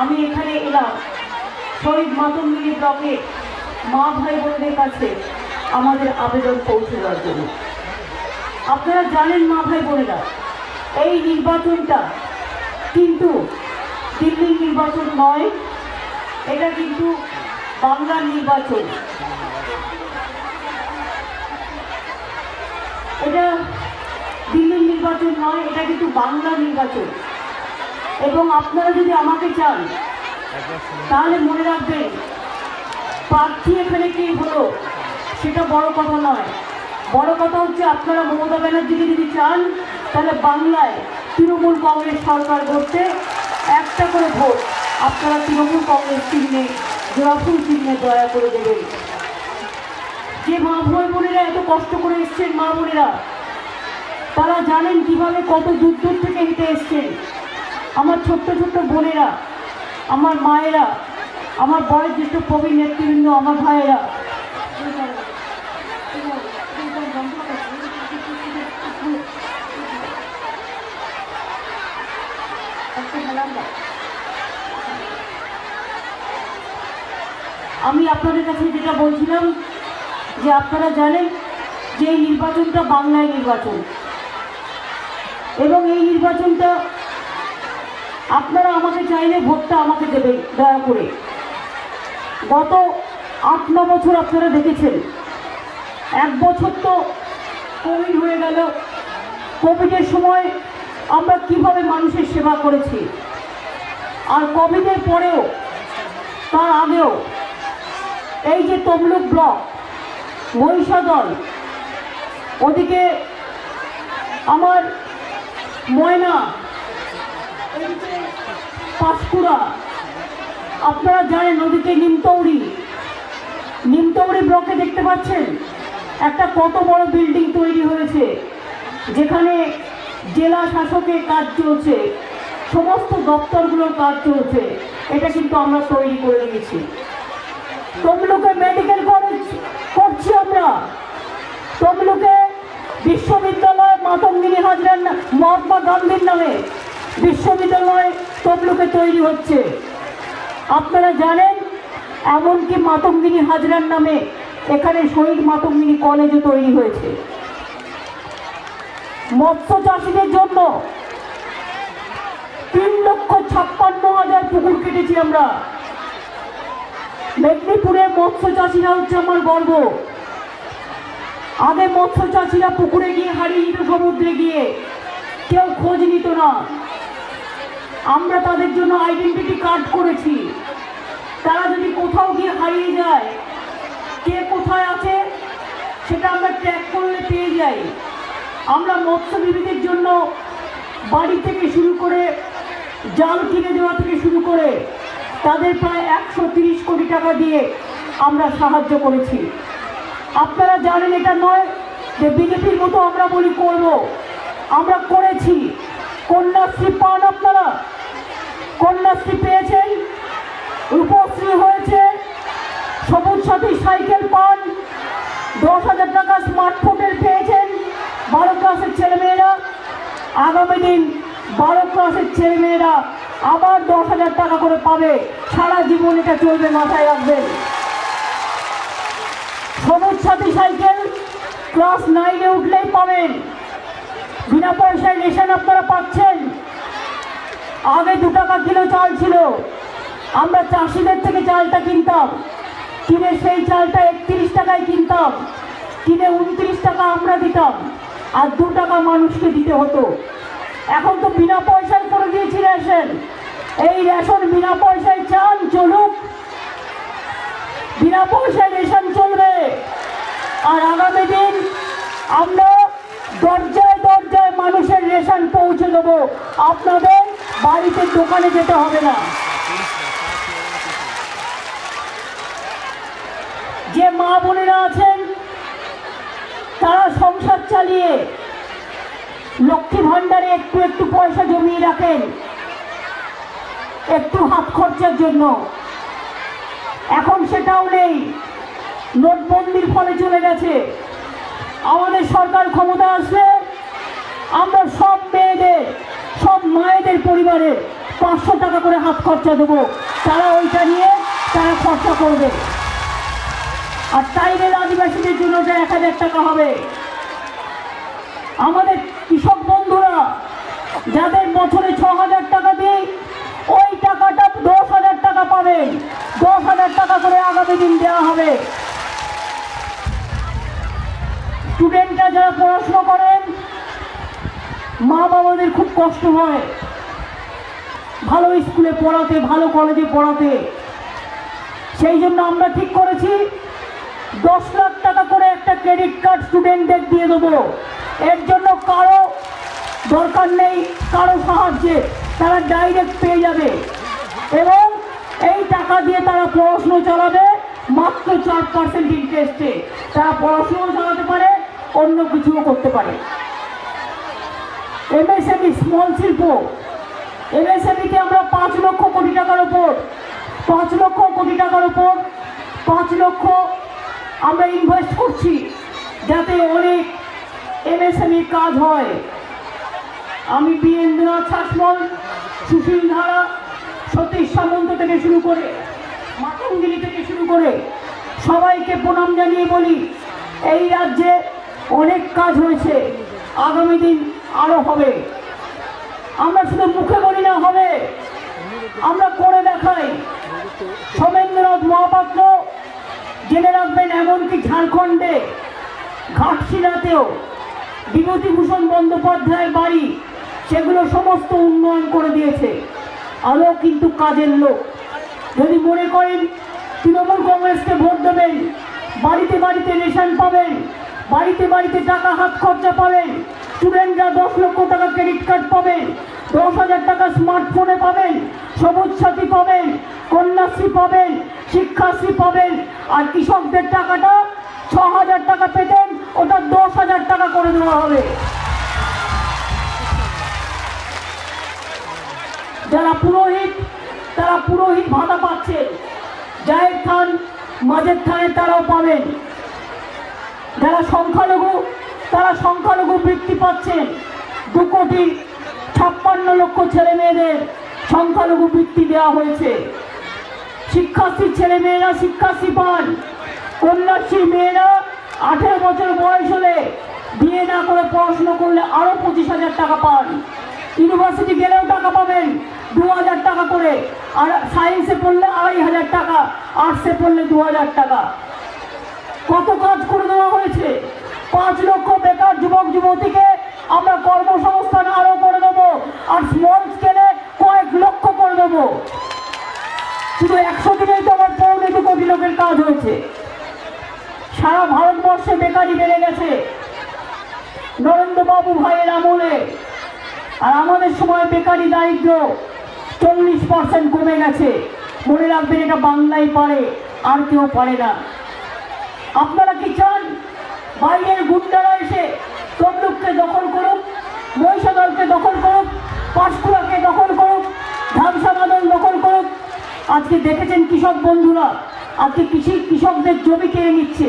আমি এখানে এলাম শহীদ মাতঙ্গিনী ব্লকে মা ভাই বোনদের কাছে আমাদের আবেদন পৌঁছে দেওয়ার জন্য। আপনারা জানেন মা ভাই বোনেরা, এই নির্বাচনটা কিন্তু দিল্লির নির্বাচন নয়, এটা কিন্তু বাংলার নির্বাচন। এটা দিল্লির নির্বাচন নয়, এটা কিন্তু বাংলার নির্বাচন। এবং আপনারা যদি আমাকে চান তাহলে মনে রাখবেন, প্রার্থী এখানে কে হলো সেটা বড় কথা নয়। বড় কথা হচ্ছে আপনারা মমতা ব্যানার্জিকে যদি চান তাহলে বাংলায় তৃণমূল কংগ্রেস সরকার করতে একটা করে ভোট আপনারা তৃণমূল কংগ্রেস চিহ্নে, জোড়াফুল চিহ্নে দয়া করে দেবেন। যে মা ভাই বোনেরা এত কষ্ট করে এসছেন, মা বোনেরা তারা জানেন কিভাবে কত দূর দূর থেকে হেঁটে এসছেন। আমার ছোট্ট ছোট্ট বোনেরা, আমার মায়েরা, আমার বয়োজ্যেষ্ঠ প্রবীণ নেতৃবৃন্দ, আমার ভাইয়েরা, আমি আপনাদের কাছে যেটা বলছিলাম যে আপনারা জানেন যে এই নির্বাচনটা বাংলায় নির্বাচন, এবং এই নির্বাচনটা আপনারা আমাকে চাইলে ভোটটা আমাকে দেবেন দয়া করে। গত 8-9 বছর আপনারা দেখেছেন, 1 বছর তো কোভিড হয়ে গেল। কোভিডের সময় আমরা কিভাবে মানুষের সেবা করেছি, আর কোভিডের পরেও, তার আগেও এই যে তমলুক ব্লক, মহিষাদল, ওদিকে আমার ময়না, এদিকে পাঁশকুড়া, আপনারা জানেন ওদিকে নিমতৌড়ি ব্লকে দেখতে পাচ্ছেন একটা কত বড় বিল্ডিং তৈরি হয়েছে, যেখানে জেলা শাসকের কাজ চলছে, সমস্ত দপ্তরগুলোর কাজ চলছে। এটা কিন্তু আমরা তৈরি করে দিয়েছি। তমলুকে মেডিকেল কলেজ করছি আমরা, তমলুকে বিশ্ববিদ্যালয় মাতঙ্গিনী হাজরার মহাত্মা গান্ধীর নামে বিশ্ববিদ্যালয় তমলুকে তৈরি হচ্ছে। আপনারা জানেন এমনকি মাতঙ্গিনী হাজরার নামে এখানে শহীদ মাতঙ্গিনী কলেজও তৈরি হয়েছে। মৎস্য চাষীদের জন্য 3,56,000 পুকুর কেটেছি আমরা। মেদিনীপুরে মৎস্য চাষীরা হচ্ছে আমার গর্ব। আগে মৎস্য চাষীরা পুকুরে গিয়ে হারিয়ে যেত, সমুদ্রে গিয়ে কেউ খোঁজ নিত না। আমরা তাদের জন্য আইডেন্টিটি কার্ড করেছি। তারা যদি কোথাও গিয়ে হারিয়ে যায়, কে কোথায় আছে সেটা আমরা ট্র্যাক করলে পেয়ে যাই। আমরা মৎস্যজীবীদের জন্য বাড়ি থেকে শুরু করে, জাল কিনে দেওয়া থেকে শুরু করে তাদের প্রায় 130 কোটি টাকা দিয়ে আমরা সাহায্য করেছি। আপনারা জানেন এটা নয় যে বিজেপির মতো আমরা বলি করব, আমরা করেছি। কন্যাশ্রী পান আপনারা, কন্যাশ্রী পেয়েছেন, রূপশ্রী হয়েছে, সবুজ সাথী সাইকেল পান, 10,000 টাকা স্মার্টফোনের পেয়েছেন 12 ক্লাসের ছেলেমেয়েরা। আগামী দিন 12 ক্লাসের ছেলেমেয়েরা আবার 10,000 টাকা করে পাবে, সারা জীবন এটা চলবে, মাথায় রাখবেন। সবুজ সাথী সাইকেল ক্লাস 9-এ উঠলেই পাবেন। বিনা পয়সায় রেশন আপনারা পাচ্ছেন। আগে 2 টাকা কিলো চাল ছিল, আমরা চাষিদের থেকে চালটা কিনতাম, কিনে সেই চালটা 31 টাকায় কিনতাম, কিনে 29 টাকা আমরা দিতাম, আর 2 টাকা মানুষকে দিতে হতো। এখন তো বিনা পয়সায় করে দিয়েছি রেশন। এই রেশন বিনা পয়সায় চাল চলুক, বিনা পয়সায় রেশন চলবে। আর আগামী দিন আমরা দরজায় দরজায় মানুষের রেশন পৌঁছে দেবো, আপনাদের বাড়িতে দোকানে যেতে হবে না। যে মা বোনেরা আছেন তারা সংসার চালিয়ে লক্ষ্মী ভান্ডারে একটু একটু পয়সা জমিয়ে রাখেন, একটু হাত খরচার জন্য, এখন সেটাও নেই। নোটবন্দির ফলে চলে গেছে। আমাদের সরকার ক্ষমতা আসলে আমরা সব মেয়েদের, সব মায়েদের পরিবারে 500 টাকা করে হাত খরচা দেবো, তারা ওইটা নিয়ে তারা খরচা করবে। আর ট্রাইবেল আদিবাসীদের জন্য ওটা 1000 টাকা হবে। আমাদের কৃষক বন্ধুরা যাদের বছরে 6000 টাকা দিই, ওই টাকাটা 10,000 টাকা পাবেন। 10,000 টাকা করে আগামী দিন দেওয়া হবে। স্টুডেন্টরা যারা পড়াশোনা করেন, মা বাবাদের খুব কষ্ট হয় ভালো স্কুলে পড়াতে, ভালো কলেজে পড়াতে। সেই জন্য আমরা ঠিক করেছি 10 লাখ টাকা করে একটা ক্রেডিট কার্ড স্টুডেন্টদের দিয়ে দেবো। এর জন্য কারো দরকার নেই কারো সাহায্যে, তারা ডাইরেক্ট পেয়ে যাবে এবং এই টাকা দিয়ে তারা পড়াশুনো চালাবে মাত্র 4% ইন্টারেস্টে। তারা পড়াশুনো চালাতে পারে, অন্য কিছুও করতে পারে। এমএসএমই স্মল শিল্প, এমএসএমইতে আমরা 5 লক্ষ কোটি টাকার উপর 5 লক্ষ কোটি টাকার উপর 5 লক্ষ আমরা ইনভেস্ট করছি, যাতে অনেক এমএসএমই কাজ হয়। আমি বীরেন্দ্রনাথ শাসমল, সুশীল ধারা, সতীশ সামন্ত থেকে শুরু করে মাতঙ্গিনী থেকে শুরু করে সবাইকে প্রণাম জানিয়ে বলি, এই রাজ্যে অনেক কাজ হয়েছে, আগামী দিন আরো হবে। আমরা শুধু মুখে বলি না, হবে, আমরা করে দেখাই। সোমেন্দ্রনাথ মহাপাত্র জেনে রাখবেন, এমনকি ঝাড়খণ্ডে ঘাটশিলাতেও বিভূতিভূষণ বন্দ্যোপাধ্যায়ের বাড়ি, সেগুলো সমস্ত উন্নয়ন করে দিয়েছে। আরও কিন্তু কাজের লোক। যদি মনে করেন তৃণমূল কংগ্রেসকে ভোট দেবেন, বাড়িতে বাড়িতে রেশন পাবেন, বাড়িতে বাড়িতে টাকা হাত খরচা পাবেন, স্টুডেন্টরা 10 লক্ষ টাকা ক্রেডিট কার্ড পাবেন, 10,000 টাকা স্মার্টফোনে পাবেন, সবুজ সাথী পাবেন, কন্যাশ্রী পাবেন, শিক্ষাশ্রী পাবেন, আর কৃষকদের টাকাটা 6,000 টাকা পেতেন, ওটা 10,000 টাকা করে দেওয়া হবে। যারা পুরোহিত, তারা পুরোহিত ভাতা পাচ্ছেন, জায়ের খান মাঝের থানে তারাও পাবেন। যারা সংখ্যালঘু, তারা সংখ্যালঘু বৃত্তি পাচ্ছেন। 2,56,00,000 ছেলে মেয়েদের সংখ্যালঘু বৃত্তি দেওয়া হয়েছে। শিক্ষাশ্রী ছেলে মেয়েরা শিক্ষাশ্রী পান। কন্যাশ্রী মেয়েরা 18 বছর বয়স হলে বিয়ে না করে পড়াশোনা করলে আরো 25,000 টাকা পান। ইউনিভার্সিটি গেলেও টাকা পাবেন 2,000 টাকা করে, আর সায়েন্সে পড়লে 2,500 টাকা, আর্টসে পড়লে 2,000 টাকা। কত কাজ করে দেওয়া হয়েছে। 5 লক্ষ বেকার যুবক যুবতীকে আমরা কর্মসংস্থান আরো করে দেবো, আর স্মল স্কেলে কয়েক লক্ষ করে দেবো। শুধু 100 দিনেই তো আমার 2.25 কোটি লোকের কাজ হয়েছে। সারা ভারতবর্ষে বেকারি বেড়ে গেছে নরেন্দ্রবাবু ভাইয়ের আমলে, আর আমাদের সময় বেকারি দারিদ্র 40% কমে গেছে। মনে রাখবেন, এটা বাংলায় পারে, আর কেউ পারে না। আপনারা কি চান বাইরের গুন্ডারা এসে তমলুককে দখল করুক, মহিষাদলকে দখল করুক, পাঁশকুড়াকে দখল করুক, ধামসাবাদল দখল করুক? আজকে দেখেছেন কৃষক বন্ধুরা, আজকে কৃষকদের জমি কেড়ে নিচ্ছে।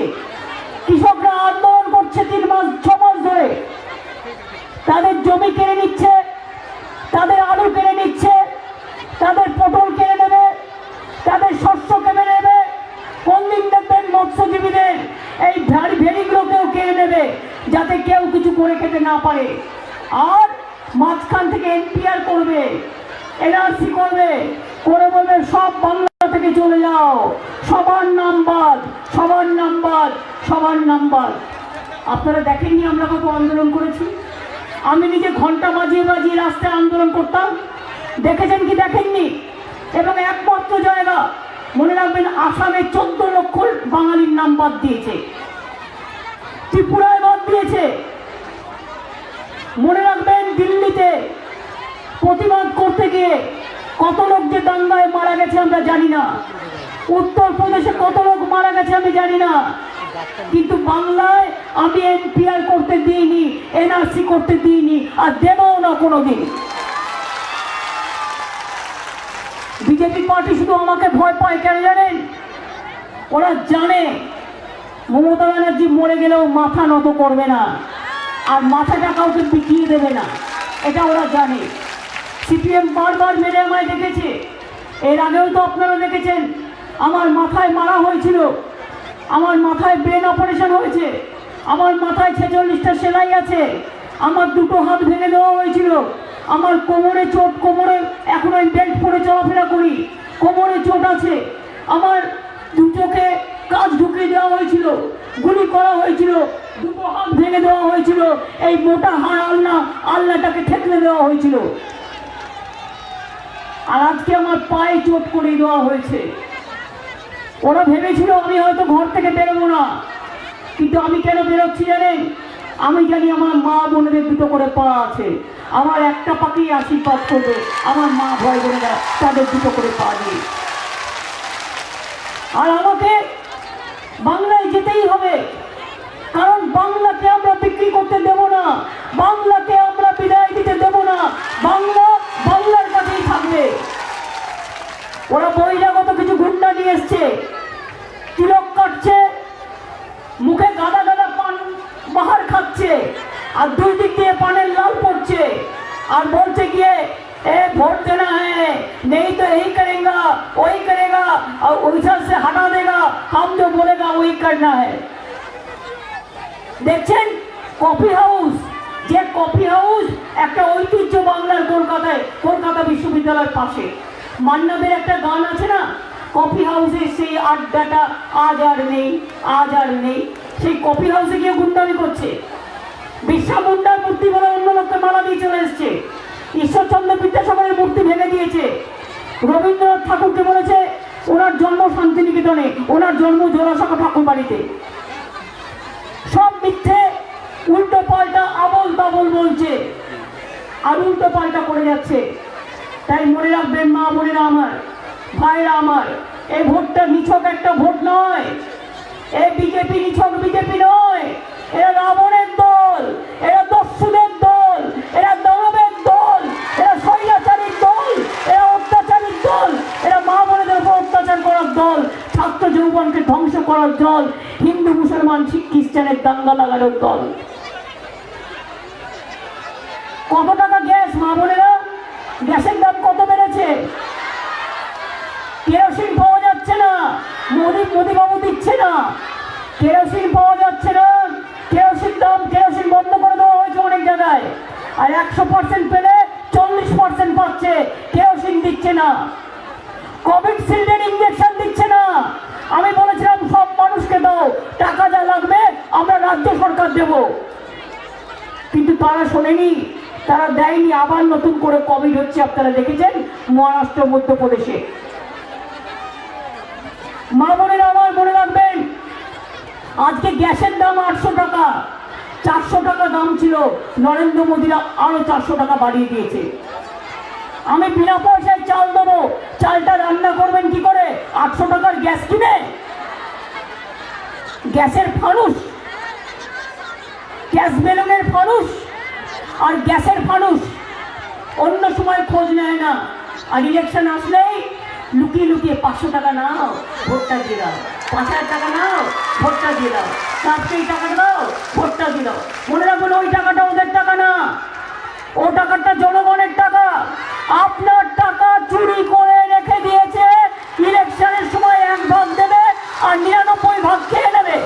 কৃষকরা আন্দোলন করছে 3 মাস 6 মাস ধরে, তাদের জমি কেড়ে নিচ্ছে, তাদের আলু কেড়ে নিচ্ছে, তাদের পটল কেড়ে নেবে, তাদের শস্য কেড়ে নেবে। কোন দিন দেখবেন মৎস্যজীবীদের এই ভেড়িগুলোকেও কেড়ে নেবে, যাতে কেউ কিছু করে খেতে না পারে। আর মাঝখান থেকে এনপিআর করবে, এনআরসি করবে, করে বলবে সব বাংলা থেকে চলে যাও, সবার নাম বাদ, সবার নাম বাদ, সবার নাম বাদ। আপনারা দেখেননি আমরা কত আন্দোলন করেছি? আমি নিজে ঘন্টা বাজিয়ে বাজিয়ে রাস্তায় আন্দোলন করতাম, দেখেছেন কি দেখেননি? এবং একমাত্র জায়গা মনে রাখবেন, আসামে 14 লক্ষ বাঙালির নাম বাদ দিয়েছে, ত্রিপুরায় বাদ দিয়েছে। মনে রাখবেন, দিল্লিতে প্রতিবাদ করতে গিয়ে কত লোক যে দাঙ্গায় মারা গেছে আমরা জানি না, উত্তরপ্রদেশে কত লোক মারা গেছে আমি জানি না, কিন্তু বাংলায় আমি এনপিআর করতে দিইনি, এনআরসি করতে দিইনি, আর দেবও না কোনোদিন। বিজেপি পার্টি শুধু আমাকে ভয় পায় কেন জানেন? ওরা জানে মমতা ব্যানার্জি মরে গেলেও মাথা নত করবে না, আর মাথাটা কাউকে বিকিয়ে দেবে না, এটা ওরা জানে। সিপিএম বারবার মেরে আমায় দেখেছে। এর আগেও তো আপনারা দেখেছেন আমার মাথায় মারা হয়েছিল, আমার মাথায় ব্রেন অপারেশন হয়েছে, আমার মাথায় 46টা সেলাই আছে, আমার দুটো হাত ভেঙে দেওয়া হয়েছিল, আমার কোমরে চোট, কোমরে এখন আমি বেল্ট পরে চলাফেরা করি, কোমরে চোট আছে, আমার দু চোখে কাজ ঢুকিয়ে দেওয়া হয়েছিল, গুলি করা হয়েছিল, দুটো হাত ভেঙে দেওয়া হয়েছিল, এই মোটা হাড় আল্লাটাকে ঠেকলে দেওয়া হয়েছিল, আর আজকে আমার পায়ে চোট করে দেওয়া হয়েছে। ওরা ভেবেছিল আমি হয়তো ঘর থেকে বেরোবো না, কিন্তু আমি কেন বেরোচ্ছি জানেন? আমি জানি আমার মা বোনেদের দুটো করে পা আছে, আমার একটা পাকেই আশীর্বাদ করবে আমার মা ভয় বোনেরা, তাদের দুটো করে পা দিয়ে। আর আমাকে বাংলায় যেতেই হবে, কারণ বাংলাকে আমরা বিক্রি করতে দেব না, বাংলাকে আমরা বিদায় দিতে দেব না, বাংলা বাংলার কাছেই থাকবে। ওরা বহিরাগত কিছু গুন্ডা নিয়ে এসছে, তিলক কাটছে, মুখে গাদা গাদা পান বাহার খাচ্ছে, আর দুই দিক দিয়ে পানের লাল পড়ছে, আর বলছে গিয়ে ए वोट देना है, नहीं तो यही करेगा, वही करेगा, और उधर से हटा देगा, हम जो बोलेगा वही करना है। দেখছেন কফি হাউস, যে কফি হাউস একটা ঐতিহ্য বাংলার কলকাতায়, কলকাতা বিশ্ববিদ্যালয়ের পাশে। মান্নাদের একটা গান আছে না, কফি হাউসে সেই আড্ডাটা আজ আর নেই, আজ আর নেই। সেই কফি হাউসে গিয়ে গুন্ডামি করছে, বিশ্বা মুন্ডার মূর্তি বলে অন্য লোককে মালা দিয়ে চলে এসছে, ঈশ্বরচন্দ্র বিদ্যাসাগরের মূর্তি ভেঙে দিয়েছে, রবীন্দ্রনাথ ঠাকুরকে বলেছে ওনার জন্ম শান্তিনিকেতনে, ওনার জন্ম জোড়াসাঁকো ঠাকুর বাড়িতে। সব মিথ্যে, উল্টো পাল্টা আবল তাবল বলছে আর উল্টো পাল্টা করে যাচ্ছে। তাই মনে রাখবেন মা বোনেরা আমার, ভাইরা আমার, এই ভোটটা নিছক একটা ভোট নয়, এই বিজেপি নিছক বিজেপি নয়, এরা রাবণের দল, এরা দস্যুদের দল, এরা দানবের দল, এরা স্বৈরাচারীর দল, এরা অত্যাচারীর দল, এরা মা বোনেদের উপর অত্যাচার করার দল, ছাত্র যৌবনকে ধ্বংস করার দল, হিন্দু মুসলমান শিখ খ্রিস্টানের দাঙ্গা লাগানোর দল। কত টাকা গ্যাস মা বোনেরা? গ্যাসের দাম কত বেড়েছে? কেরোসিন পাওয়া যাচ্ছে না, মোদিবাবু দিচ্ছে না, কেরোসিন পাওয়া যাচ্ছে না, কেরোসিন দাম, কেরোসিন বন্ধ করে দেওয়া হয়েছে অনেক জায়গায়, আর 100% পেলে 40% পাচ্ছে, কেরোসিন দিচ্ছে না, কোভিড শিল্ডের ইঞ্জেকশন দিচ্ছে না। আমি বলেছিলাম সব মানুষকে দাও, টাকা যা লাগবে আমরা রাজ্য সরকার দেব, কিন্তু তারা শোনেনি, তারা দেয়নি। আবার নতুন করে কোভিড হচ্ছে, আপনারা দেখেছেন মহারাষ্ট্র, মধ্যপ্রদেশে। মা বোনেরা আমার মনে রাখবেন, আজকে গ্যাসের দাম 800 টাকা, 400 টাকা দাম ছিল, নরেন্দ্র মোদীরা আরো 400 টাকা বাড়িয়ে দিয়েছে। আমি বিনা পয়সায় চাল দেবো, চালটা রান্না করবেন কি করে? 800 টাকার গ্যাস কিনে, গ্যাসের ফানুস, গ্যাস বেলুনের ফানুস আর গ্যাসের ফানুস অন্য সময় খোঁজ নেয় না, আর ইলেকশন আসলেই লুকিয়ে লুকিয়ে 500 টাকা নাও, ভোটটা দিয়ে দাও, 5000 টাকা নাও, ভোটটা দিয়ে দাও, 400 টাকা দাও, ভোটটা দিয়ে দাও। মনে রাখবেন ওই টাকাটা ওদের টাকা না, ও টাকাটা জনগণের টাকা। আপনার টাকা চুরি করে রেখে দিয়েছে, ইলেকশনের সময় 1 ভাগ দেবে আর 99 ভাগ খেয়ে নেবে।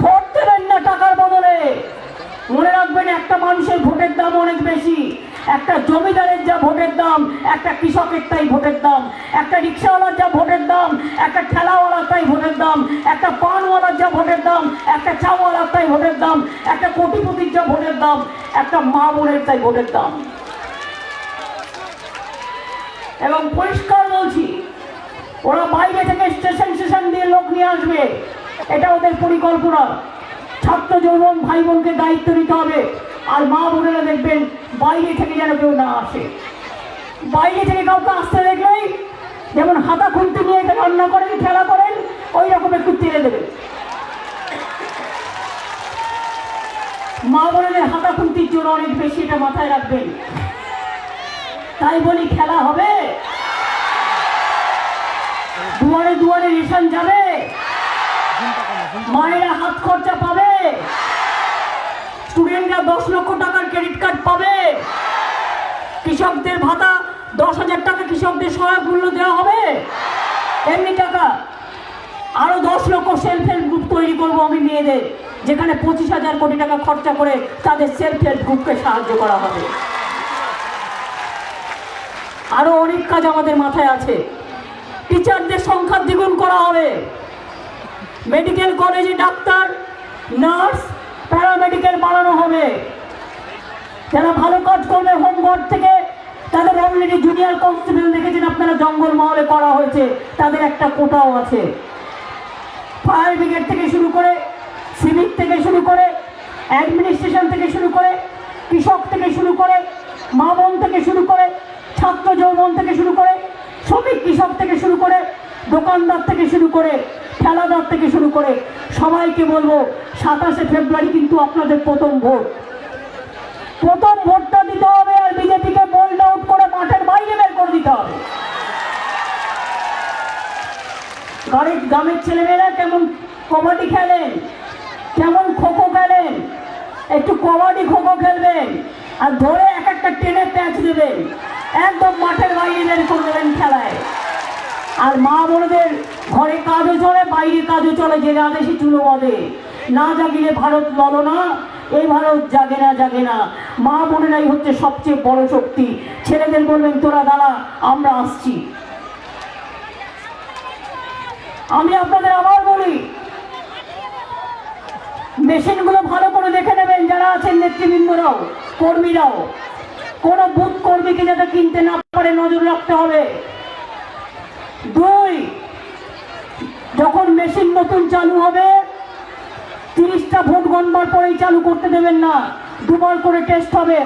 ভোট দেবেন না টাকার বদলে। মনে রাখবেন একটা মানুষের ভোটের দাম অনেক বেশি, একটা জমিদারের যা ভোটের দাম, একটা কৃষকের তাই ভোটের দাম, একটা রিক্সাওয়ালার যা ভোটের দাম, একটা ঠেলাওয়ালার তাই ভোটের দাম, একটা পানওয়ালার যা ভোটের দাম, একটা চাওয়ালার তাই ভোটের দাম, একটা কোটিপতির যা ভোটের দাম, একটা মা বোনের তাই ভোটের দাম। এবং পরিষ্কার বলছি, ওরা বাইরে থেকে স্টেশন দিয়ে লোক নিয়ে আসবে, এটা ওদের পরিকল্পনা। ছাত্র যৌবন ভাই বোনকে দায়িত্ব নিতে হবে, আর মা বোনেরা দেখবেন বাইরে থেকে যেন কেউ না আসে। বাইরে থেকে কাউকে আসতে দেখলেই যেমন হাতা খুন্তি নিয়ে রান্না করেন, খেলা করেন, ওই রকম একটু তেড়ে দেবে। মা বোনেদের হাতা খুন্তির জোর অনেক বেশি, এটা মাথায় রাখবেন। তাই বলি খেলা হবে, দুয়ারে দুয়ারে রেশন যাবে, মায়েরা হাত খরচা পাবে, স্টুডেন্টরা 10 লক্ষ টাকার ক্রেডিট কার্ড পাবে, কৃষকদের ভাতা 10,000 টাকা কৃষকদের সহায়ক মূল্য দেওয়া হবে, এমনি টাকা। আরো 10 লক্ষ সেলফ হেল্প গ্রুপ তৈরি করবো আমি মেয়েদের, যেখানে 25,000 কোটি টাকা খরচা করে তাদের সেলফ হেল্প গ্রুপকে সাহায্য করা হবে। আরো অনেক কাজ আমাদের মাথায় আছে। টিচারদের সংখ্যা দ্বিগুণ করা হবে, মেডিকেল কলেজে ডাক্তার, নার্স, প্যারামেডিকেল বাড়ানো হবে। যারা ভালো কাজ করবে হোমগার্ড থেকে, তাদের অলরেডি জুনিয়র কনস্টেবল দেখেছেন আপনারা জঙ্গল মহলে করা হয়েছে, তাদের একটা কোটাও আছে। ফায়ার ব্রিগেড থেকে শুরু করে, সিভিক থেকে শুরু করে, অ্যাডমিনিস্ট্রেশন থেকে শুরু করে, কৃষক থেকে শুরু করে, মা বোন থেকে শুরু করে, ছাত্র যৌবন থেকে শুরু করে, শ্রমিক কৃষক থেকে শুরু করে, দোকানদার থেকে শুরু করে, ঠেলাদার থেকে শুরু করে সবাইকে বলবো 27শে ফেব্রুয়ারি কিন্তু আপনাদের প্রথম ভোট। প্রথম ভোটটা দিতে হবে, আর বিজেপিকে বোল্ড আউট করে মাঠের বাইরে বের করে দিতে হবে। গ্রামের ছেলেমেয়েরা কেমন কবাডি খেলেন, কেমন খোখো খেলেন, একটু কবাডি খোখো খেলবেন, আর ধরে এক একটা টেনে প্যাচ দেবেন, একদম মাঠের বাইরে বের করে দেবেন খেলায়। আর মা বোনদের ঘরে কাজও চলে, বাইরে কাজও চলে, যে আদেশে চুলো বাঁধে। না জাগিলে ভারত লড়ো না, এই ভারত জাগে না, জাগে না। মা বোনেরাই হচ্ছে সবচেয়ে বড় শক্তি। ছেলেদের বলবেন তোরা দাঁড়া, আমরা আসছি। আমি আপনাদের আবার বলি, মেশিনগুলো ভালো করে দেখে নেবেন, যারা আছেন নেতৃবৃন্দরাও, কর্মীরাও। কোন বুথ কর্মীকে যাতে কিনতে না পারে নজর রাখতে হবে। 2, যখন মেশিন নতুন চালু হবে 30টা ভোট গণবার পরেই চালু করতে দেবেন না, 2বার করে টেস্ট হবে।